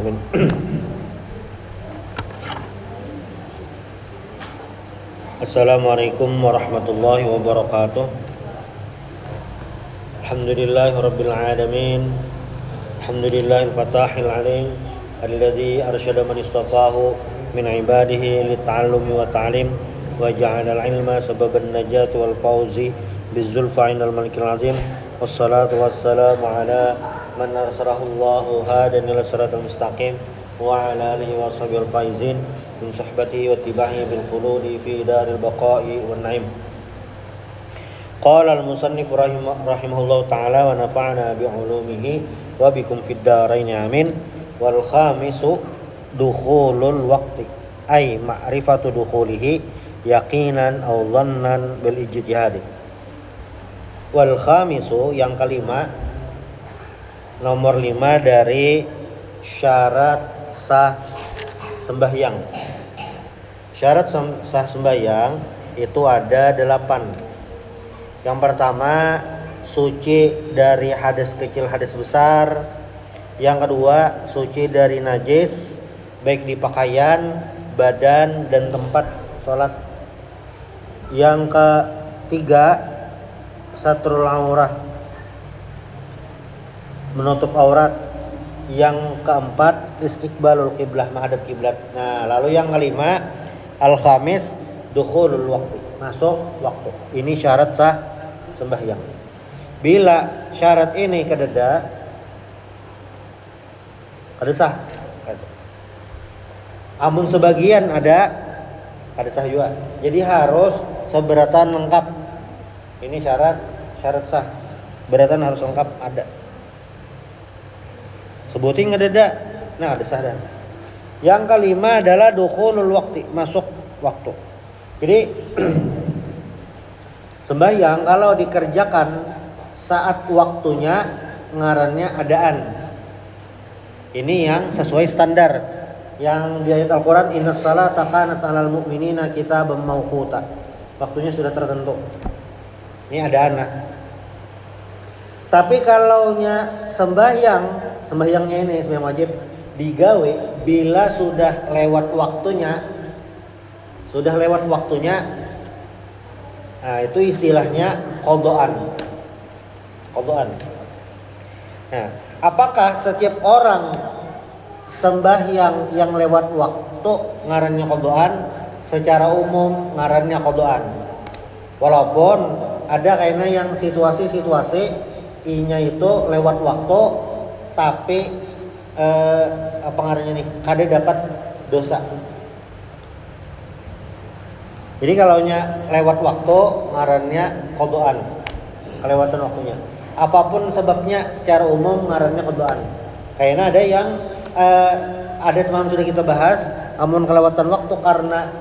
Amin. Assalamualaikum warahmatullahi wabarakatuh. Alhamdulillahirabbil alamin. Alhamdulillahil fatahil alim alladzi arsyada man istafahu min ibadihi lita'allumi wa ta'lim wa ja'ala al-ilma sababan najati wal fawzi bizulfa 'indal malikil azim. Wassalatu wassalamu ala man arsalahu Allahu hadan ila siratal mustaqim wa ala alihi wa sahbihi al-faizin min suhbatihi wa ittiba'ihi bil khuludi fi daril baqa'i wan na'im. Qala al-musannif rahimahullahu ta'ala wa nafa'na bi 'ulumihi wa bikum fid dharain amin. Wal khamisu dukhulul waqti ay ma'rifatu dukhulihi yaqinan aw dhannan bil ijtihad. Wal khamisu yang kelima, nomor 5 dari syarat sah sembahyang. Syarat sah sembahyang itu ada 8. Yang pertama, suci dari hadas kecil, hadas besar. Yang kedua, suci dari najis baik di pakaian, badan dan tempat sholat. Yang ketiga, satrul aurah, menutup aurat. Yang keempat, istiqbalul qiblah, menghadap kiblat. Nah, lalu yang kelima, al-khamis dukhulul waqti, masuk waktu. Ini syarat sah sembahyang. Bila syarat ini kada sah. Amun sebagian ada kada sah juga. Jadi harus seberatan lengkap. Ini syarat sah. Beratan harus lengkap ada. Sebutin ada. Nah, ada sah dah. Yang kelima adalah dukhulul waqti, masuk waktu. Jadi sembahyang kalau dikerjakan saat waktunya ngarannya adaan. Ini yang sesuai standar yang di ayat Al-Qur'an, innas salata kanat 'alal mu'minina kitaban mawquta. Waktunya sudah tertentu. Ini ada anak. Tapi kalau sembahyangnya ini sembahyang wajib digawe bila sudah lewat waktunya. Nah, itu istilahnya qadaan. Nah, apakah setiap orang sembahyang yang lewat waktu ngarannya qadaan? Secara umum ngarannya qadaan. Walaupun ada kayaknya yang situasi inya itu lewat waktu tapi apa ngarannya nih? Kada dapat dosa. Jadi kalaunya lewat waktu ngarannya qadaan. Kelewatan waktunya. Apapun sebabnya secara umum ngarannya qadaan. Kayaknya ada yang ada semalam sudah kita bahas, amun kelewatan waktu karena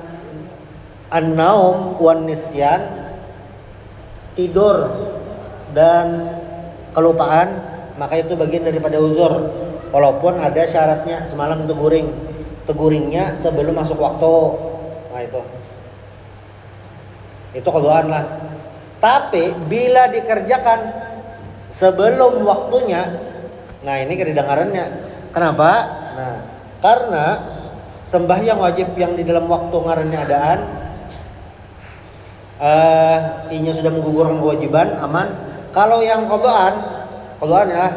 an-naum wan nisyan, tidur dan kelupaan, maka itu bagian daripada uzur. Walaupun ada syaratnya, semalam teguringnya sebelum masuk waktu. Nah, itu qadaan lah. Tapi bila dikerjakan sebelum waktunya, nah ini kedengarannya. Kenapa? Nah, karena sembahyang wajib yang di dalam waktu ngarannya adaan, inya sudah menggugurkan kewajiban, aman. Kalau yang qadaan ya,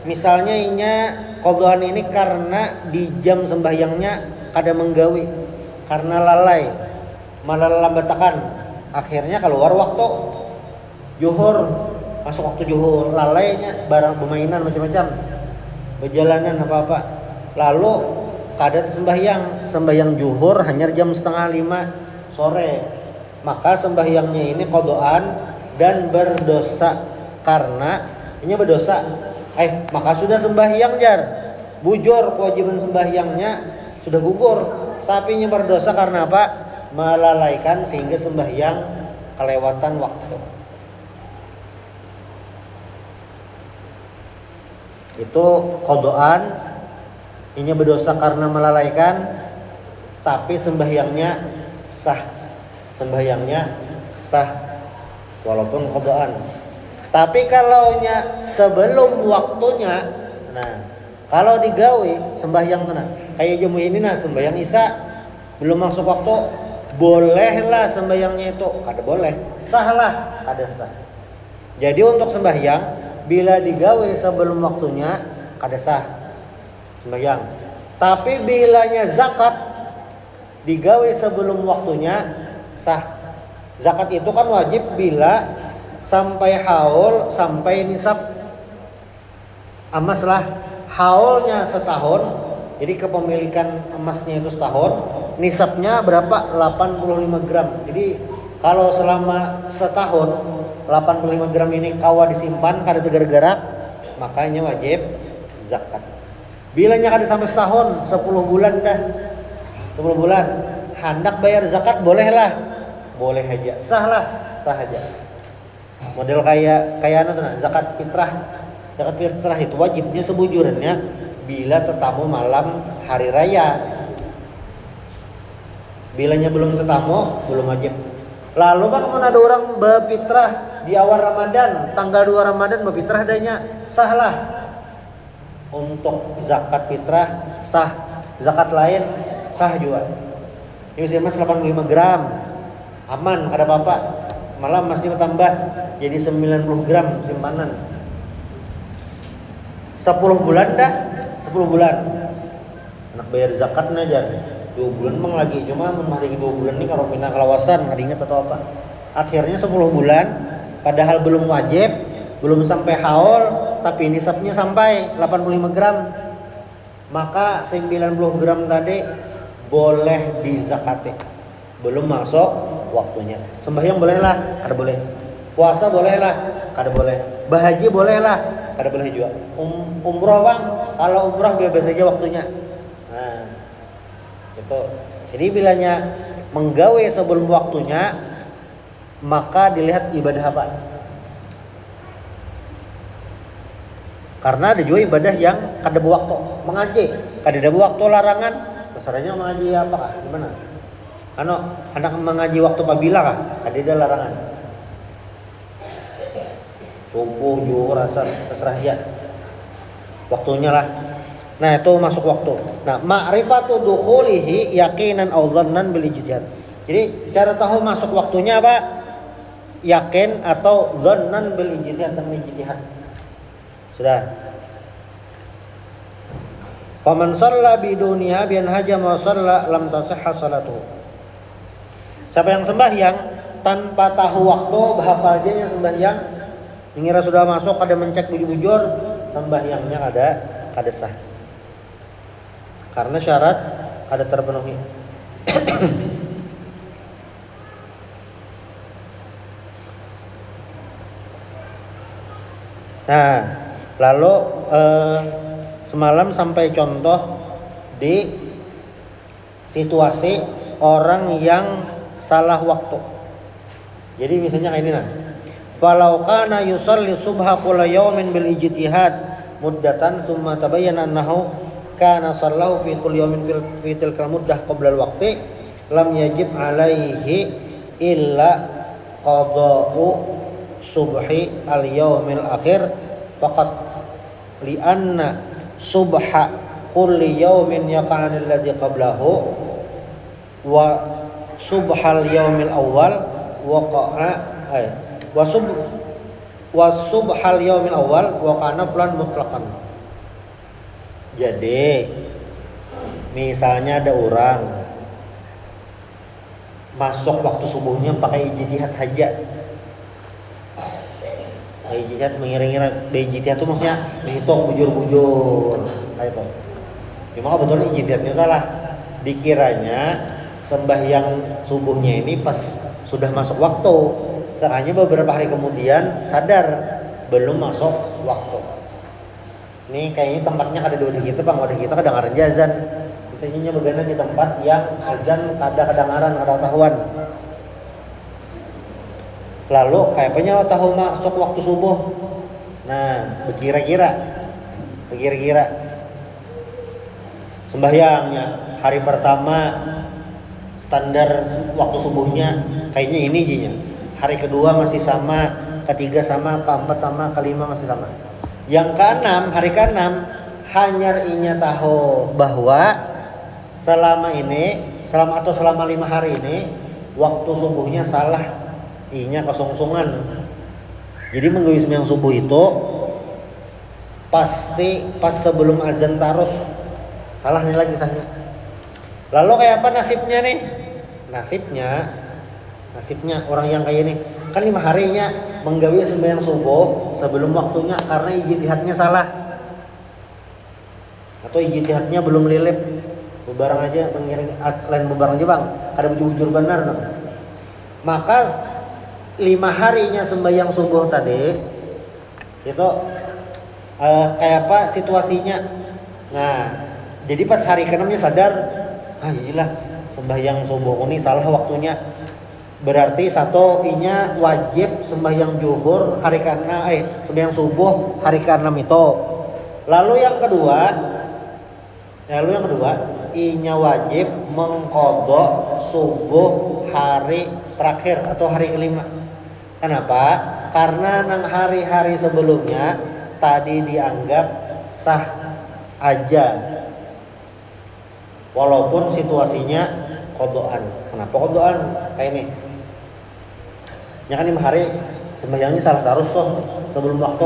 misalnya inya qadaan ini karena di jam sembahyangnya kada menggawi, karena lalai, malah lambatakan, akhirnya keluar waktu zuhur, masuk waktu zuhur, lalainya barang permainan macam-macam, berjalanan apa-apa, lalu kada sembahyang zuhur hanya jam 4:30 sore, maka sembahyangnya ini qadaan dan berdosa. Karena ini berdosa, maka sudah sembahyang jar, bujur kewajiban sembahyangnya sudah gugur, tapi ini berdosa karena apa? Melalaikan sehingga sembahyang kelewatan waktu. Itu qadaan, ini berdosa karena melalaikan, tapi sembahyangnya sah walaupun qadaan. Tapi kalau sebelum waktunya, nah Kalau digawe sembahyang tenang, kayak jemu ini nah sembahyang isya belum masuk waktu, bolehlah sembahyangnya itu, kada boleh, sahlah, kada sah. Jadi untuk sembahyang bila digawe sebelum waktunya kada sah sembahyang. Tapi bilanya zakat digawe sebelum waktunya sah. Zakat itu kan wajib bila sampai haul, sampai nisab. Emas lah haulnya setahun, jadi kepemilikan emasnya itu setahun, nisabnya berapa? 85 gram. Jadi kalau selama setahun 85 gram ini kawa disimpan kada tegar-gerak, makanya wajib zakat. Bilanya kada sampai setahun, 10 bulan dah. 10 bulan hendak bayar zakat bolehlah. Boleh aja, sah lah, sah aja. Model kayak anu tuh nah, zakat fitrah. Zakat fitrah itu wajibnya sebujurnya bila tetamu malam hari raya. Bilanya belum tetamu belum wajib. Lalu bang ada orang berfitrah di awal Ramadan, tanggal 2 Ramadan berfitrah adanya, sahlah. Untuk zakat fitrah sah, zakat lain sah juga. Ini misalnya mas 85 gram, aman, kada apa-apa. Malah masih bertambah jadi 90 gram simpanan. 10 bulan dah, 10 bulan. Anak bayar zakat najar. 2 bulan mang lagi, cuma hari 2 bulan ini kalau pindah kelawasan, nggak ingat atau apa. Akhirnya 10 bulan, padahal belum wajib, belum sampai haul, tapi nisabnya sampai 85 gram. Maka 90 gram tadi boleh dizakati. Belum masuk waktunya. Sembahyang bolehlah, kada boleh. Puasa bolehlah, kada boleh. Berhaji bolehlah, kada boleh juga. Umroh bang, kalau umroh bebas saja waktunya. Nah, itu. Jadi bilanya menggawe sebelum waktunya, maka dilihat ibadah apa. Karena ada juga ibadah yang kada waktu, mengaji, kada ada waktu larangan. Besarnya mengaji apakah? Gimana? Anak mengaji waktu pabila kah? Kada ada larangan. Subuh, zuhur, asar, terserah ya. Waktunya lah. Nah, itu masuk waktu. Nah, ma'rifatu dukhulihi yaqinan aw dhannan bil ijtihad. Jadi, cara tahu masuk waktunya apa? Yakin atau dhannan bil ijtihad, dengan ijtihad. Sudah. Faman shalla biduniha bian haja ma shalla lam tasihha salatuhu. Siapa yang sembahyang tanpa tahu waktu, bahapa aja yang sembahyang, mengira sudah masuk, kada mencek bujur-bujur, sembahyangnya kada sah. Karena syarat kada terpenuhi. Nah, lalu semalam sampai contoh di situasi orang yang salah waktu. Jadi misalnya kayak ini nah. Falau kana yusalli subha kulla yawmin bil ijtihad muddatan thumma tabayyana annahu kana sallahu fi kulli yawmin fi tilkal muddah qabla al waqti lam yajib alaihi illa qada'u subhi al yawmil akhir faqat li anna subha kulli yawmin yaqa'anil ladzi qablahu wa subhal yawmil awal waqa'a wa subhal yawmil awal wa kana fulan mutlaqan. Jadi misalnya ada orang masuk waktu subuhnya pakai ijtihad saja. Ijtihad mengira-ngira, ijtihad itu maksudnya dihitung bujur-bujur kayak itu. Ya, maka betulnya ijtihadnya salah. Dikiranya sembahyang subuhnya ini pas sudah masuk waktu. Sekalinya beberapa hari kemudian sadar belum masuk waktu. Ini kayaknya tempatnya kada di wadah kita bang, wadah kita kedengaran azan. Biasanya begana di tempat yang azan kada kedengaran, kada tahuan. Lalu kayaknya tahu masuk waktu subuh. Nah, berkira-kira sembahyangnya hari pertama standar waktu subuhnya kayaknya ini jinya. Hari kedua masih sama, ketiga sama, keempat sama, kelima masih sama. Yang keenam, hari keenam hanyar inya tahu bahwa selama 5 hari ini waktu subuhnya salah, inya kosongsungan. Jadi menggawi sembahyang subuh itu pasti pas sebelum azan tarus, salah nih lagi sahnya. Lalu kayak apa nasibnya nih? Nasibnya orang yang kayak ini kan 5 harinya menggawi sembahyang subuh sebelum waktunya karena ijtihadnya salah atau ijtihadnya belum lilip. Bebarang aja mengiring lain bebarang aja bang, kada bujur benar. Maka 5 harinya sembahyang subuh tadi itu kayak apa situasinya. Nah, jadi pas hari ke-6-nya sadar, iyalah sembahyang subuh ini salah waktunya. Berarti satu inya wajib sembahyang zuhur hari ke-6 sembahyang subuh hari ke-6 itu. Lalu yang kedua inya wajib mengqadha subuh hari terakhir atau hari ke-5. Kenapa? Karena nang hari-hari sebelumnya tadi dianggap sah aja walaupun situasinya qadhaan. Kenapa qadhaan? Kayak ini. Ya kan 5 hari sembahyangnya salah terus tuh sebelum waktu.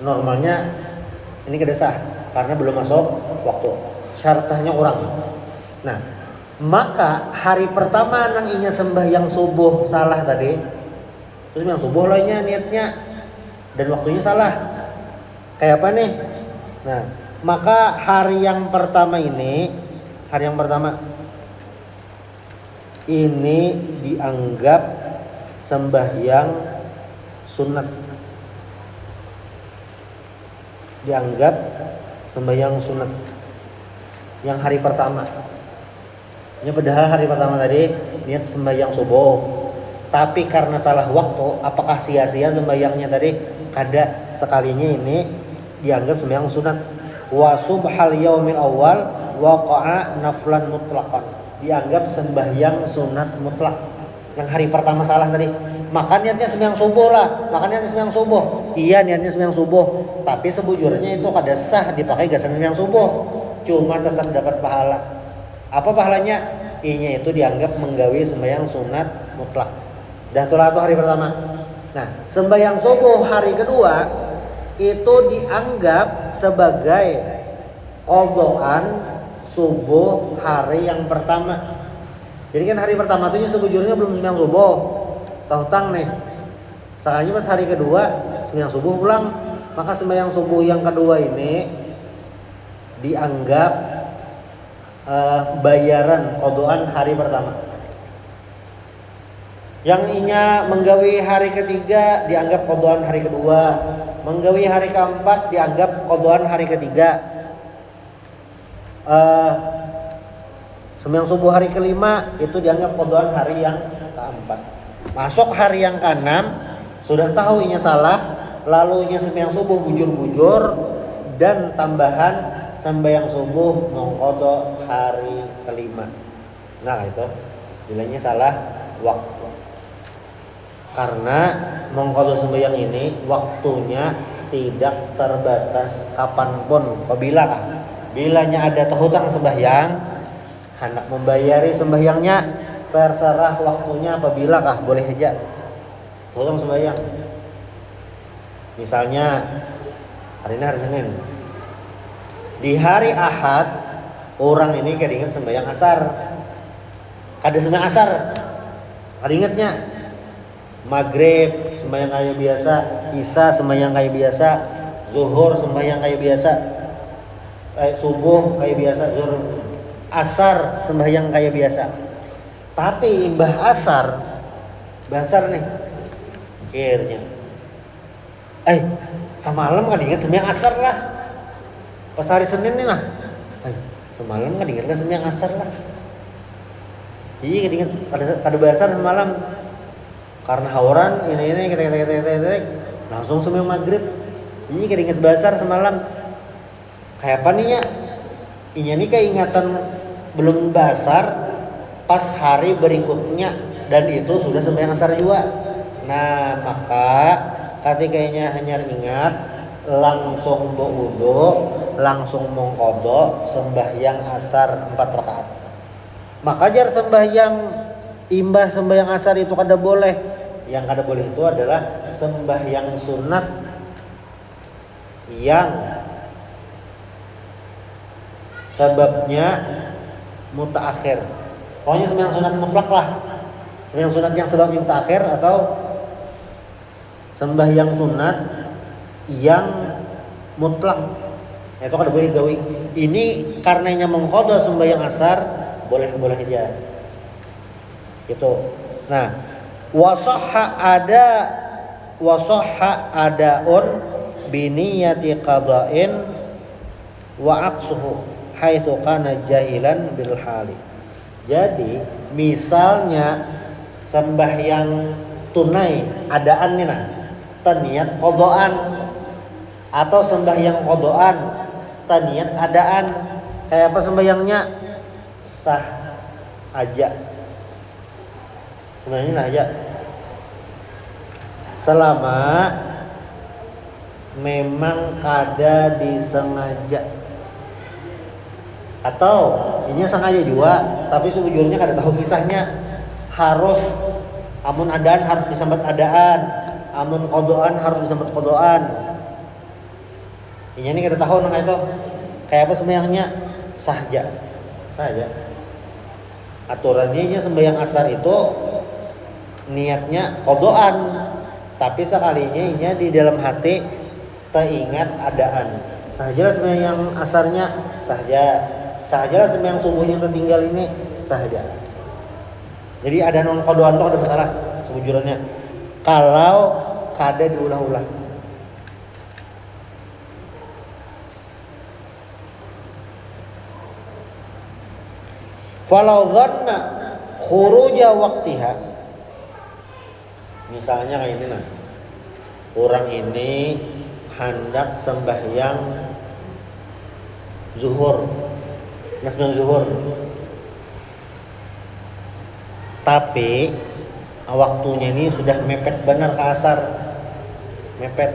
Normalnya ini kada sah karena belum masuk waktu. Syarat sahnya orang. Nah, maka hari pertama nang inya sembahyang subuh salah tadi. Terus yang subuh loinya niatnya dan waktunya salah. Kayak apa nih? Nah, maka hari yang pertama ini dianggap sembahyang sunat. Yang hari pertama. Ya padahal hari pertama tadi niat sembahyang subuh. Tapi karena salah waktu, apakah sia-sia sembahyangnya tadi? Kada, sekalinya ini dianggap sembahyang sunat. Wa subhal yaumil awal waqa'a naflan mutlaqan. Dianggap sembahyang sunat mutlak. Yang hari pertama salah tadi. Maka niatnya sembahyang subuh lah. Iya niatnya sembahyang subuh. Tapi sebujurnya itu kada sah dipakai gasan sembahyang subuh. Cuma tetap dapat pahala. Apa pahalanya? Inya itu dianggap menggawi sembahyang sunat mutlak. Dah tulah itu hari pertama. Nah, sembahyang subuh hari kedua itu dianggap sebagai qadhaan subuh hari yang pertama. Jadi kan hari pertama itu sebujurnya belum sembahyang subuh. Tahu tang nih. Sekalinya pas hari kedua sembahyang subuh pulang, maka sembahyang subuh yang kedua ini dianggap bayaran qadhaan hari pertama. Yang inya menggawi hari ketiga dianggap qadhaan hari kedua, menggawi hari keempat dianggap qadhaan hari ketiga. Sembahyang subuh hari kelima itu dianggap qadhaan hari yang keempat. Masuk hari yang keenam sudah tahu inya salah, lalu inya sembahyang subuh bujur-bujur dan tambahan sembahyang subuh mengqadha hari kelima. Nah itu bilangnya salah waktu. Karena mengqadha sembahyang ini waktunya tidak terbatas kapanpun. Apabila bilanya ada hutang sembahyang, hendak membayari sembahyangnya terserah waktunya apabila boleh aja hutang sembahyang. Misalnya hari ini hari Senin. Di hari Ahad orang ini keinget sembahyang asar. Kada sembahyang asar. Kada ingatnya. Maghrib sembahyang kayak biasa, Isya sembahyang kayak biasa, Zuhur sembahyang kayak biasa, subuh kayak biasa, zuhur, asar sembahyang kayak biasa. Tapi imbah asar nih akhirnya semalam kan ingat sembahyang asar lah. Pas hari Senin nih lah. Semalam kan ingat sembahyang asar lah. Iya kan ingat kada basar semalam. Karena hauran ini kita langsung sembahyang maghrib. Ini kan ingat basar semalam. Kayak apa nih ya? Inya nih keingatan belum basar pas hari berikutnya dan itu sudah sembahyang asar juga. Nah, maka ketikanya hanya ingat langsung berwudu, langsung mengqadha sembahyang asar 4 rakaat. Maka jar sembahyang imbah sembahyang asar itu kada boleh. Yang kada boleh itu adalah sembahyang sunat yang sebabnya mutaakhir. Pokoknya sembahyang sunat mutlak lah. Sembahyang sunat yang sebabnya mutaakhir atau sembahyang sunat yang mutlak. Itu kada boleh gawe. Ini karenanya mengqadha sembahyang asar boleh-boleh aja. Gitu. Nah, wasahha adaun biniyati qada'in wa aqsuhu haitsu kana jahilan bil hali. Jadi misalnya sembahyang tunai adaan nih nah taniat qadaan atau sembahyang qadaan taniat adaan, kayak apa sembahyangnya? Sah aja. Sebenarnya sah aja selama memang kada disengaja, atau ini sengaja juga tapi sejujurnya kada tahu kisahnya. Harus amun adaan harus disambat adaan, amun qadaan harus disambat qadaan. Ini kada tahu nang itu kayak apa sembahyangnya? Sah aja. Aturannya sembahyang asar itu niatnya qadaan, tapi sekalinya inya di dalam hati teringat adaan. Sahajalah sembahyang asarnya sahajalah sembahyang subuhnya tertinggal ini sahaja. Jadi ada non qadaan itu ada masalah sejujurnya kalau kada diulah-ulah. Falau dhanna khuruja waqtiha, misalnya kayak ini nah, orang ini hendak sembahyang zuhur, tapi waktunya ini sudah mepet benar ke asar, mepet.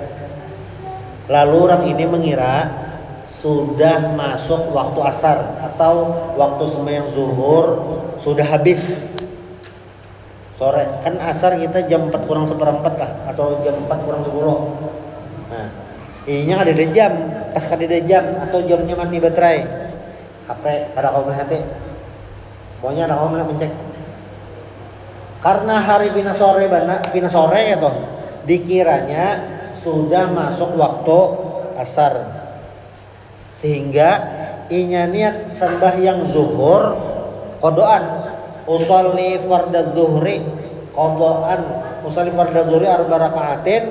Lalu orang ini mengira sudah masuk waktu asar atau waktu sembahyang zuhur sudah habis. Sore kan asar kita jam 4 kurang seperempat lah, atau jam 4 kurang 10. Nah, ininya ada jam, pas kada ada jam atau jamnya mati baterai. HP kada kau melihat. Pokoknya ada kau mencek. Karena hari pina sore ya toh, dikiranya sudah masuk waktu asar. Sehingga inya niat sembahyang zuhur qadaan, usolli fardadz zuhri qadaan, usolli fardadz zuhri 4 rakaatin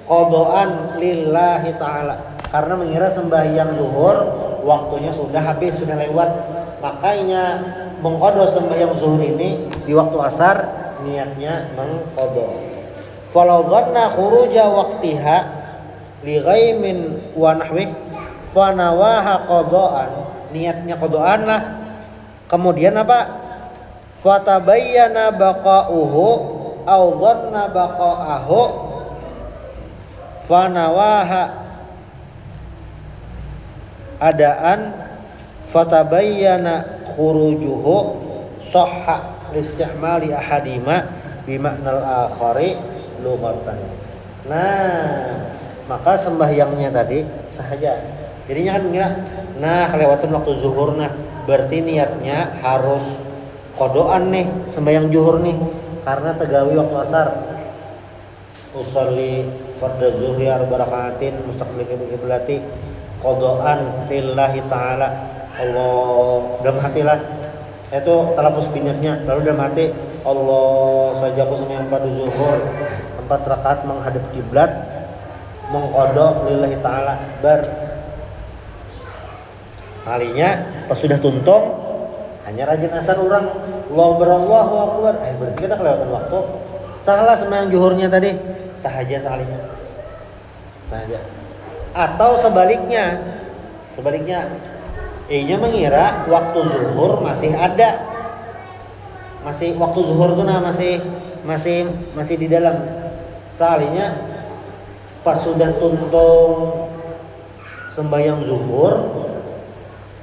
qadaan lillahi ta'ala. Karena mengira sembahyang zuhur waktunya sudah habis, sudah lewat, makanya mengqadha sembahyang zuhur ini di waktu asar, niatnya mengqadha. Falau dhanna khuruja waqtiha li ghaimin wa nahwi fanawaha qadaan, niatnya qadaan lah. Kemudian apa? Fatabayyana baqa'uhu aw dhanna baqa'ahu fanawaha adaan fatabayyana khurujuhu sahha listimali ahadima bimaknal akhari lughatan. Nah, maka sembahyangnya tadi sahaja. Jadinya kan mengira, nah kelewatan waktu zuhur, nah berarti niatnya harus qadaan nih, sembahyang zuhur nih, karena tegawi waktu asar. Usolli fardadz zuhri 4 rakaatin mustaqbil qiblati qadaan lillahi ta'ala. Allah dalam hati lah. Itu talafuz binatnya, lalu dalam hati Allah saja aku sembahyang pada zuhur 4 rakaat menghadap kiblat, mengqadha lillahi ta'ala. Kalinya pas sudah tuntung hanya rajin asar orang Allahu akbar, berarti kita kelewatan waktu. Salah sembahyang zuhurnya tadi, sahaja sekalinya. Sahaja. Atau sebaliknya. Inya mengira waktu zuhur masih ada. Masih waktu zuhur itu nah masih di dalam. Sekalinya pas sudah tuntung sembahyang zuhur,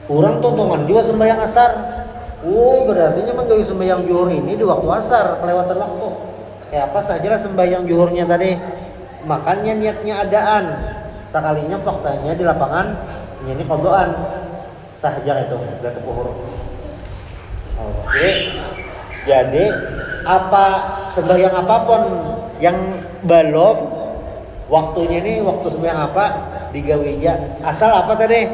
orang tontongan juga sembahyang asar. Berarti memang gawe sembahyang zuhur ini di waktu asar, kelewatan waktu. Kayak apa sajalah sembahyang zuhurnya tadi. Makanya niatnya adaan. Sekalinya faktanya di lapangan ini qadaan. Sah aja itu, gak tepuhur. Oke. Jadi apa sembahyang apapun yang belum waktunya ini waktu sembahyang apa digawe aja. Asal apa tadi?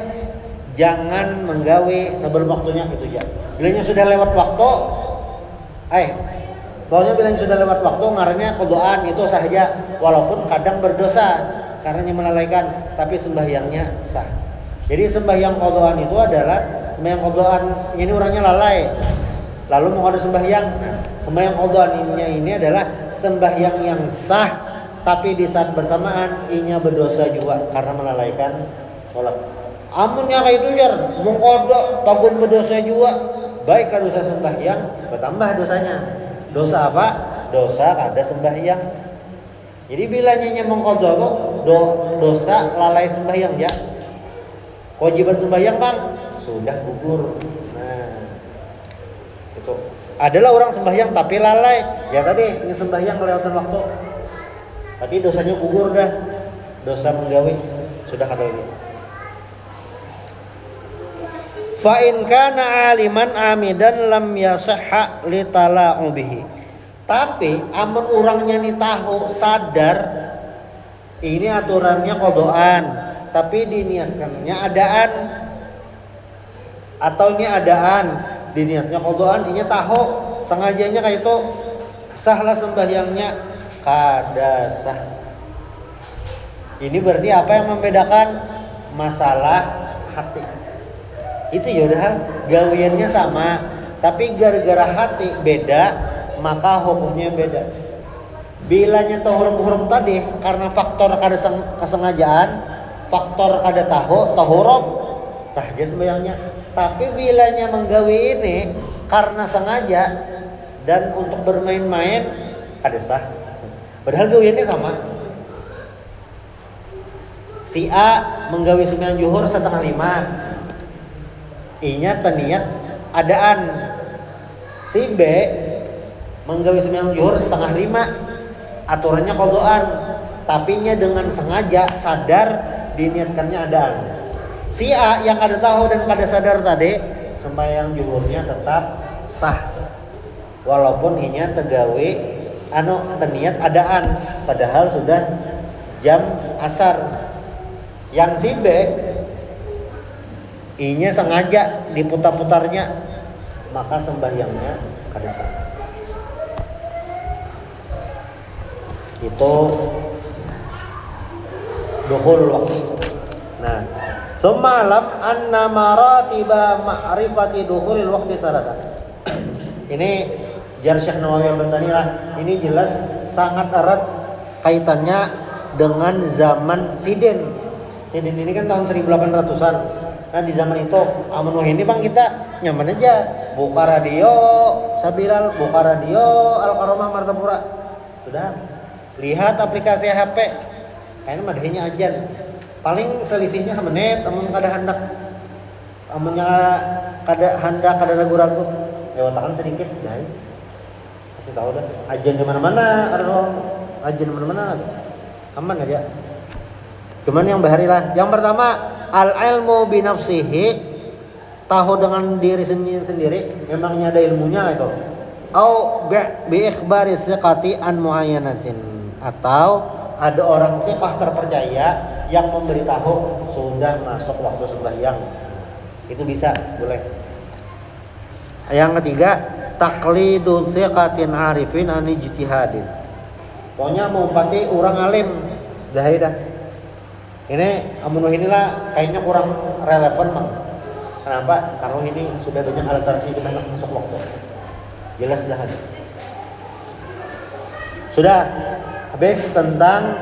Jangan menggawe sebelum waktunya itu aja. Bilanya sudah lewat waktu, pokoknya bilanya sudah lewat waktu ngarannya qadaan itu sah aja. Walaupun kadang berdosa karena melalaikan, tapi sembahyangnya sah. Jadi sembahyang qadaan itu adalah sembahyang qadaan ini orangnya lalai. Lalu mau ada sembahyang. Sembahyang qadaan ini adalah sembahyang yang sah, tapi di saat bersamaan inya berdosa juga karena melalaikan sholat. Amunnya kayak itu jar, mengkodok tagun berdosa juga. Baik kalau dosa sembahyang bertambah dosanya. Dosa apa? Dosa kada sembahyang. Jadi bila nyanyi mengkodok tuh dosa lalai sembahyang ya. Kewajiban sembahyang bang sudah gugur. Nah itu adalah orang sembahyang tapi lalai. Ya tadi ini sembahyang kelewatan waktu. Tapi dosanya gugur dah. Dosa menggawe sudah kada lagi. Fa in kana aliman amidan lam yasihha li tala'u bihi. Tapi amun orangnya ni tahu sadar ini aturannya qadaan, tapi diniatkannya adaan. Atau ini adaan, diniatnya qadaan, ini tahu sengajanya kayak itu sahlah sembahyangnya kada sah. Ini berarti apa yang membedakan? Masalah hati. Itu ya udah gawiannya sama, tapi gara-gara hati beda, maka hukumnya beda. Bilanya tahurum tadi karena faktor kada kesengajaan, faktor kada tahu, tahurum sah aja sembahyangnya. Tapi bilanya menggawi ini karena sengaja dan untuk bermain-main kada sah. Padahal gawiannya sama. Si A menggawi sembahyang zuhur 4:30. Inya teniat adaan. Si B menggawi sembahyang zuhur 4:30. Aturannya qadaan, tapi nya dengan sengaja sadar diniatkannya adaan. Si A yang kada tahu dan kada sadar tadi sembahyang zuhurnya tetap sah. Walaupun inya tegawe teniat adaan padahal sudah jam asar. Yang si B inya sengaja diputar-putarnya, maka sembahyangnya kada sah. Itu dukhul waktu. Nah, semalam anna maratiba ma'rifati dukhulil waqti sarata. Ini jar Syekh Nawawi Al-Bantani lah. Ini jelas sangat erat kaitannya dengan zaman Sidin. Sidin ini kan tahun 1800-an. Nah di zaman itu amun ini bang kita nyaman aja buka radio Sabilal, buka radio Al-Karomah Martapura, sudah lihat aplikasi HP kayaknya madahnya ajan paling selisihnya semenit, amun kada hendak amunnya kada ragu-ragu lewatakan sedikit dah kasih tahu dah ajan di mana-mana, ada orang ajan di mana-mana aman aja. Cuman yang bahari lah. Yang pertama al-ilmu binafsihi, tahu dengan diri sendiri, memangnya ada ilmunya itu. Au bi ikhbari thiqati an muayyanatin, atau ada orang thiqah terpercaya yang memberitahu sudah masuk waktu sembahyang. Itu bisa, boleh. Yang ketiga taqlidu thiqatin arifin an ijtihadin. Pokoknya mengumpati orang alim dah. Ini amun inilah kayaknya kurang relevan bang. Kenapa? Karena ini sudah banyak alat tarjih kita masuk waktu. Jelas dah. Sudah habis tentang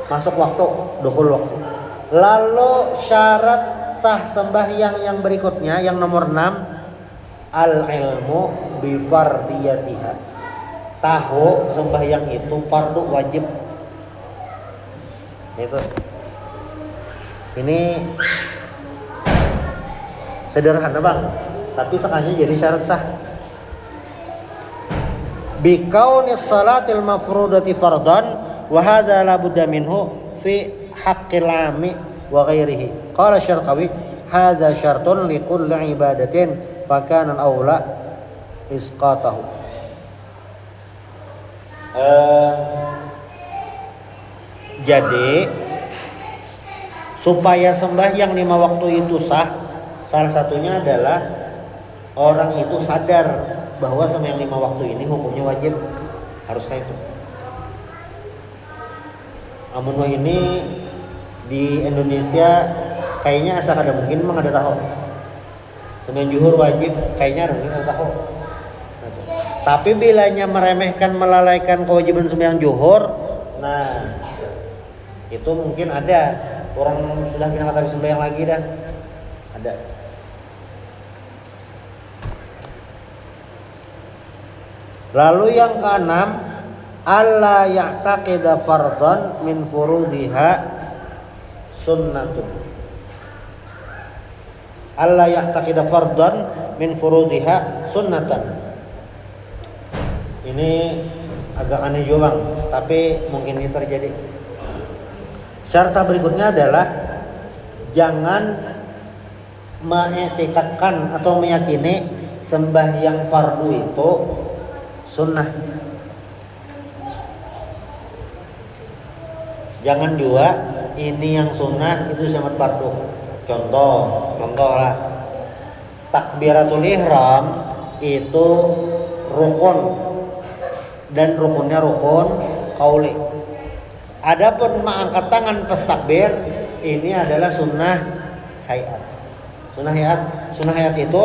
masuk waktu, dukhul waktu. Lalu syarat sah sembahyang yang berikutnya yang nomor 6 al-ilmu bi fardiyatiha. Tahu sembahyang itu fardu wajib. Itu Ini sederhana bang, tapi sengaja jadi syarat sah. Bikaunis salatil mafrudati fardan wa hadza la budda minhu fi haqqil 'ami wa ghairihi. Qala Syarqawi hadza syartun li kulli ibadatin fa kana al-aula isqatahu. Jadi supaya sembahyang 5 waktu itu sah, salah satunya adalah orang itu sadar bahwa sembahyang 5 waktu ini hukumnya wajib, harus kayak itu. Amun ini di Indonesia kayaknya asa kada mungkin memang ada tahu. Sembahyang zuhur wajib kayaknya mungkin ada tahu. Tapi bilanya meremehkan, melalaikan kewajiban sembahyang zuhur, nah itu mungkin ada orang sudah bilang kata sembahyang lagi dah, ada. Lalu yang keenam, alla ya'taqida fardhan min furudiha sunnatun. Alla ya'taqida fardhan min furudiha sunnatan. Ini agak aneh juga bang, tapi mungkin ini terjadi. Syarat berikutnya adalah jangan mengiktikadkan atau meyakini sembahyang fardu itu sunnah. Jangan juga ini yang sunnah itu sama fardu. Contoh lah, takbiratul ihram itu rukun dan rukunnya rukun qauli. Adapun mengangkat tangan pas takbir ini adalah sunnah hayat. Sunnah hayat itu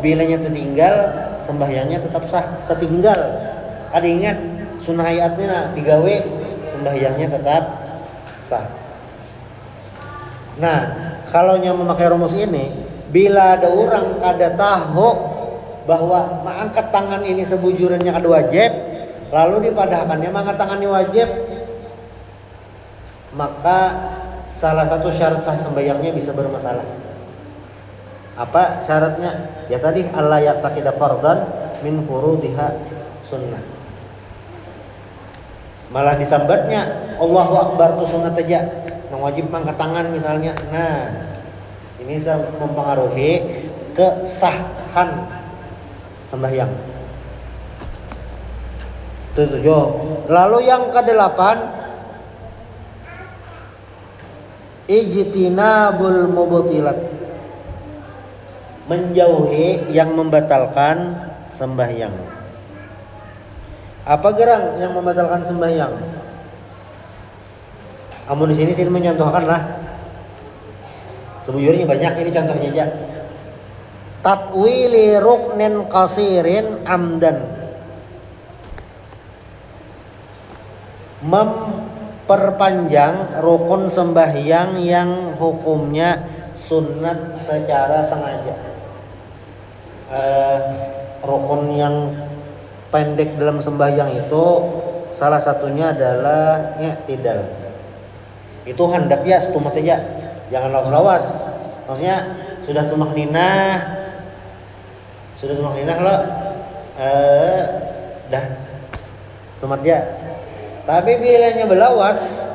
bilanya tertinggal sembahyangnya tetap sah. Tertinggal, kada ingat sunnah hayatnya nah, digawe sembahyangnya tetap sah. Nah, kalau yang memakai rumus ini, bila ada orang kada tahu bahwa mengangkat tangan ini sebujurannya kada wajib, lalu dipadahkannya mengangkat tangan ini wajib, maka salah satu syarat sah sembahyangnya bisa bermasalah. Apa syaratnya? Ya tadi alla ya'taqida fardhan min furudiha sunnah. Malah disambatnya Allahu Akbar itu sunnah aja, yang wajib mengangkat tangan misalnya. Nah, ini bisa mempengaruhi kesahan sembahyang. Itu 7. Lalu yang ke-8, ijtinabul mubtilat, menjauhi yang membatalkan sembahyang. Apa gerang yang membatalkan sembahyang? Amun di sini menyontohkan lah. Sebujurnya banyak, ini contohnya aja. Tatwili ruknin qasirin amdan, memperpanjang rukun sembahyang yang hukumnya sunat secara sengaja. Rukun yang pendek dalam sembahyang itu salah satunya adalah i'tidal. Itu handap ya setumat aja, jangan lawas-lawas. Maksudnya sudah tumak ninah lo, dah tumat ya. Tapi bilanya belawas,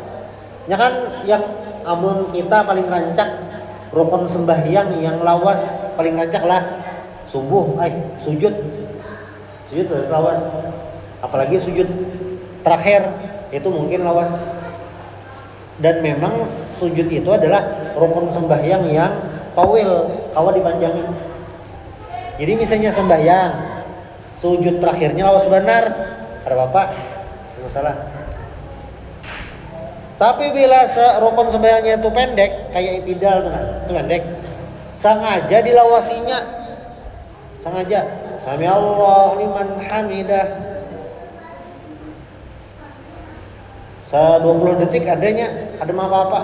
ya kan yang amun kita paling rancak rukun sembahyang yang lawas paling rancak lah subuh, sujud lawas. Apalagi sujud terakhir itu mungkin lawas. Dan memang sujud itu adalah rukun sembahyang yang tawil, kawa dipanjangin. Jadi misalnya sembahyang sujud terakhirnya lawas benar, ada apa-apa, tidak masalah. Tapi bila rukun sembahyangnya itu pendek, kayak i'tidal itu pendek, sengaja dilawasinya, sengaja sami Allah liman hamidah 20 detik adanya, ada apa-apa,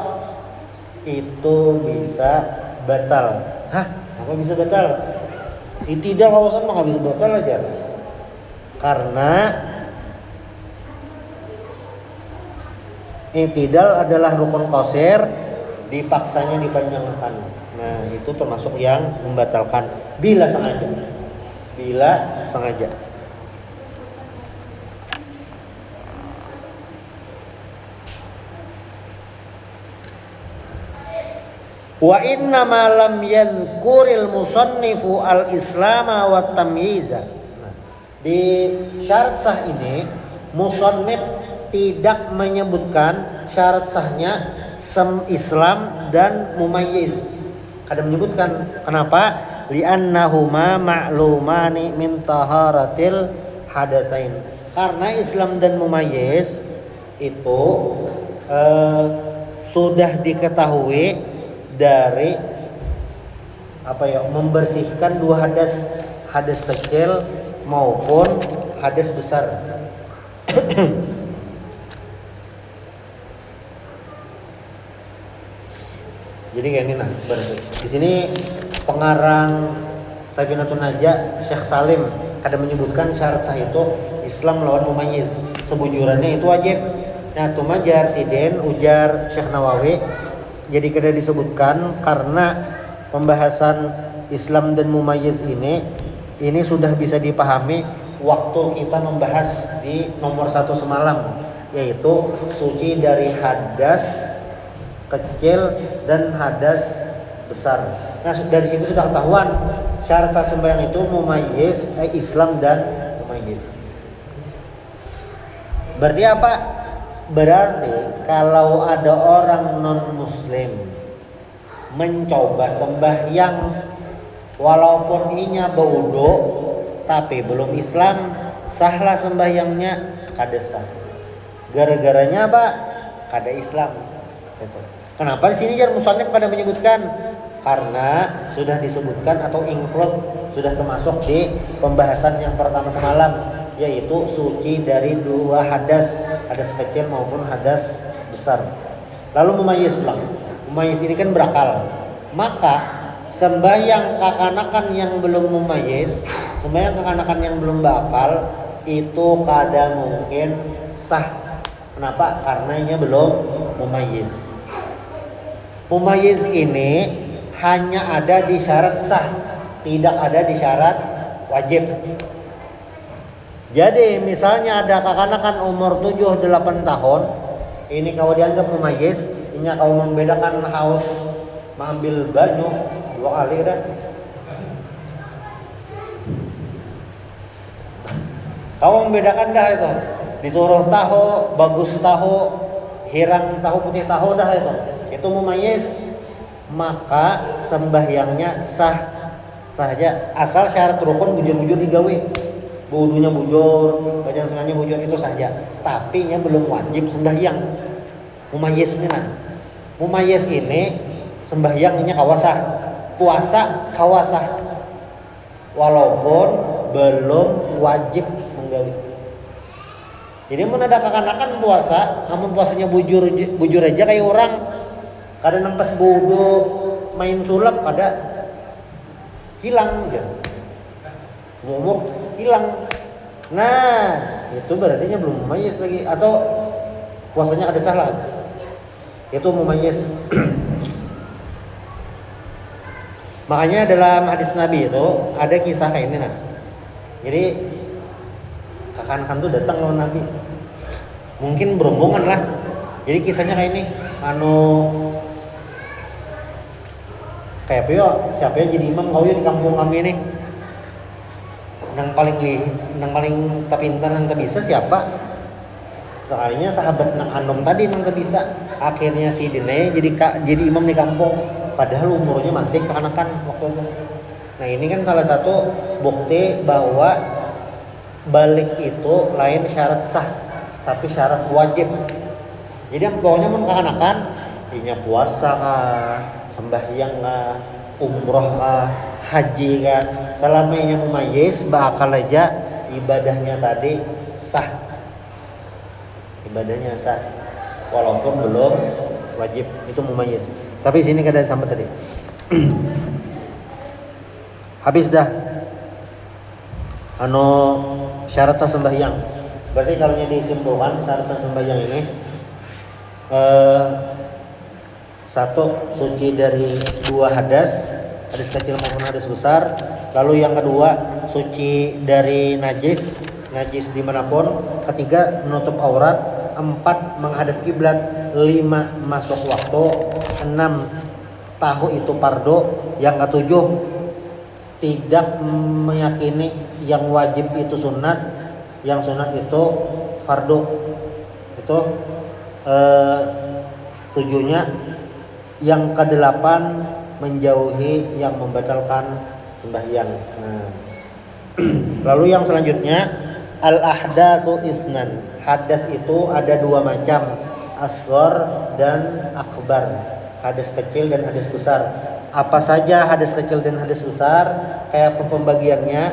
itu bisa batal. Hah? Apa bisa batal? I'tidal lawasan mah nggak bisa batal aja, karena i'tidal adalah rukun qasir dipaksanya dipanjangkan. Nah, itu termasuk yang membatalkan bila sengaja. Bila sengaja. Wa inna ma lam yadhkuril musannifu al-islama wa tamyiza. Nah, di syarat sah ini musannif tidak menyebutkan syarat sahnya Islam dan mumayyiz. Kada menyebutkan. Kenapa? Li'annahuma ma'lumani min taharatil hadatsain. Karena Islam dan mumayyiz itu sudah diketahui dari membersihkan dua hadas kecil maupun hadas besar. Jadi kayak ini di sini pengarang Safinatun Najah Syekh Salim kada menyebutkan syarat sah itu Islam lawan mumayyiz. Sebujurannya itu wajib. Nah, tumajar siden ujar Syekh Nawawi jadi kada disebutkan karena pembahasan Islam dan mumayyiz ini sudah bisa dipahami waktu kita membahas di nomor 1 semalam, yaitu suci dari hadas kecil dan hadas besar. Nah, dari situ sudah ketahuan syarat sah sembahyang itu mumayyiz, Islam dan mumayyiz. Berarti apa? Berarti kalau ada orang non muslim mencoba sembahyang walaupun inya berwudu tapi belum Islam, sahlah sembahyangnya kada sah. Gara-garanya apa? Kada Islam. Gitu. Kenapa di sini jar musannif kada menyebutkan? Karena sudah disebutkan atau include sudah termasuk di pembahasan yang pertama semalam, yaitu suci dari dua hadas kecil maupun hadas besar. Lalu mumayyiz pulang. Mumayyiz ini kan berakal. Maka sembahyang kekanakan yang belum mumayyiz, sembahyang kekanakan yang belum berakal itu kada mungkin sah. Kenapa? Karena nya belum mumayyiz. Mumayyiz ini hanya ada di syarat sah, tidak ada di syarat wajib. Jadi misalnya ada kekanakan umur 7-8 tahun, ini kalau dianggap mumayyiz, ini kalau membedakan haus mengambil banyu 2 kali dah. Kau membedakan dah itu. Disuruh tahu, bagus tahu, hirang tahu, putih tahu dah itu. Itu mumayyiz. Maka sembahyangnya sah saja asal syarat rukun bujur-bujur digawe. Wudunya bujur, bacaan sunahnya bujur, itu saja. Tapi nya belum wajib sembahyang. Mumayyiz ini mumayyiz ini sembahyangnya kawasah, puasa kawasah, walaupun belum wajib menggawe. Jadi mun ada kekanakan puasa, namun puasanya bujur aja kayak orang kada nampas wudu main sulap kada hilang aja. Ngomong hilang. Nah, itu berarti nya belum mumayyiz lagi atau puasanya ada salah. Itu mumayyiz. Makanya dalam hadis Nabi itu ada kisah kayak ini Jadi kekanakan tuh datang lawan Nabi. Mungkin berombongan lah. Jadi kisahnya kayak ini. Kayak siapa ya jadi imam kau ya di kampung kami ini. Nang paling terpintar nang bisa siapa? Sekalinya sahabat nang anom tadi nang bisa. Akhirnya si Dene jadi imam di kampung. Padahal umurnya masih kekanakan waktu itu. Nah, ini kan salah satu bukti bahwa balik itu lain syarat sah, tapi syarat wajib. Jadi pokoknya mun kekanakan, inya puasa kah, sembahyang kah, umroh kah, haji kah, selama inya mumayyiz bakal aja ibadahnya tadi sah. Ibadahnya sah walaupun belum wajib, itu mumayyiz. Tapi sini kada sampai tadi. Habis dah. Syarat sah sembahyang. Berarti kalau disimpulkan syarat sah sembahyang ini Satu, suci dari dua hadas, hadas kecil maupun hadas besar. Lalu yang kedua, suci dari najis dimanapun. Ketiga, menutup aurat. 4, menghadap kiblat. 5, masuk waktu. 6, tahu itu fardu. Yang ketujuh, tidak meyakini yang wajib itu sunat, yang sunat itu fardu. Itu 7-nya. Yang ke-8, menjauhi yang membatalkan sembahyang. Nah, lalu yang selanjutnya, al-ahdatsu isnan. Hadas itu ada 2 macam, asghar dan akbar. Hadas kecil dan hadas besar. Apa saja hadas kecil dan hadas besar? Kayak apa pembagiannya?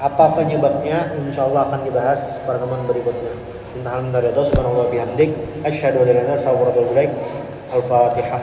Apa penyebabnya? Insyaallah akan dibahas pertemuan berikutnya. Subhanallah bihamdik asyhadu an la ilaha illa anta astaghfiruka wa atubu ilaik. Al-Fatihah.